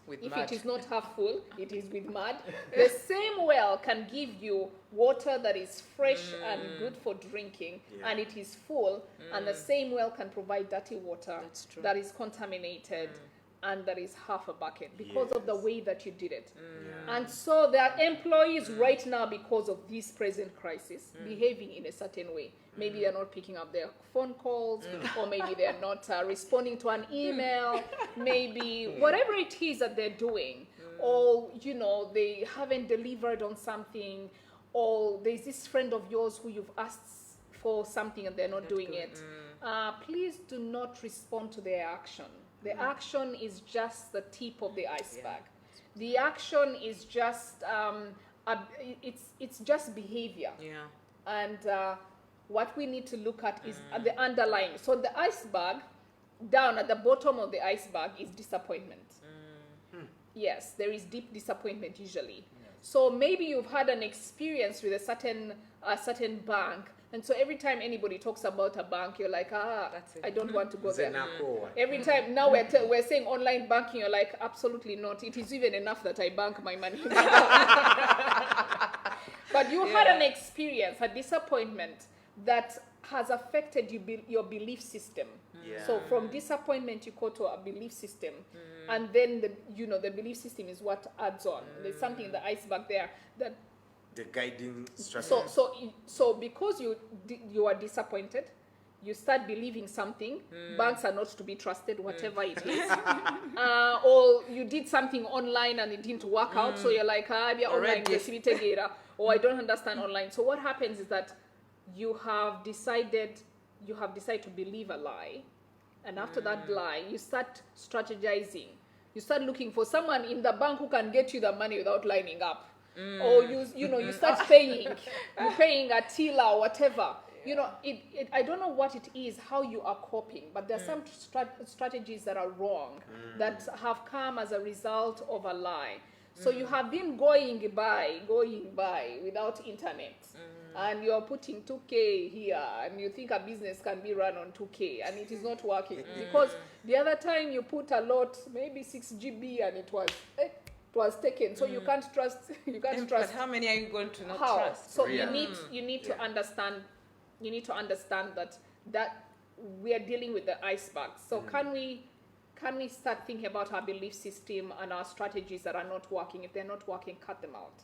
If it is not half full, it is with mud. The same well can give you water that is fresh and good for drinking, and it is full, and the same well can provide dirty water that is contaminated and that is half a bucket because of the way that you did it. And so there are employees right now, because of this present crisis, behaving in a certain way. Maybe they're not picking up their phone calls, or maybe they're not responding to an email, maybe whatever it is that they're doing, or, they haven't delivered on something, or there's this friend of yours who you've asked for something and they're not doing it. Please do not respond to their action. The action is just the tip of the iceberg. The action is just, it's just behavior. And what we need to look at is the underlying. So the iceberg, down at the bottom of the iceberg, is disappointment. Yes, there is deep disappointment usually. So maybe you've had an experience with a certain bank, and so every time anybody talks about a bank, you're like, I don't want to go there. Every time, now we're saying online banking, you're like, absolutely not. It is even enough that I bank my money. But you had an experience, a disappointment that has affected your belief system. So from disappointment, you go to a belief system. And then, the belief system is what adds on. There's something in the iceberg there that... The guiding strategy. So because you are disappointed, you start believing something. Banks are not to be trusted, whatever it is. Or you did something online and it didn't work out, so you're like, we are online, or I don't understand online. So what happens is that you have decided to believe a lie, and after that lie, you start strategizing. You start looking for someone in the bank who can get you the money without lining up. Or you start paying. You're paying a teller or whatever. I don't know what it is, how you are coping, but there are some strategies that are wrong, that have come as a result of a lie. So you have been going by without internet. And you're putting 2K here, and you think a business can be run on 2K, and it is not working. Because the other time you put a lot, maybe 6 GB, and it was taken. So you can't trust. But how many are you going to not trust? So you need to understand. You need to understand that we are dealing with the iceberg. So can we start thinking about our belief system and our strategies that are not working? If they're not working, cut them out.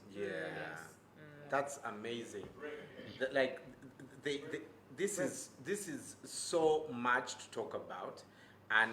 That's amazing. This is so much to talk about, and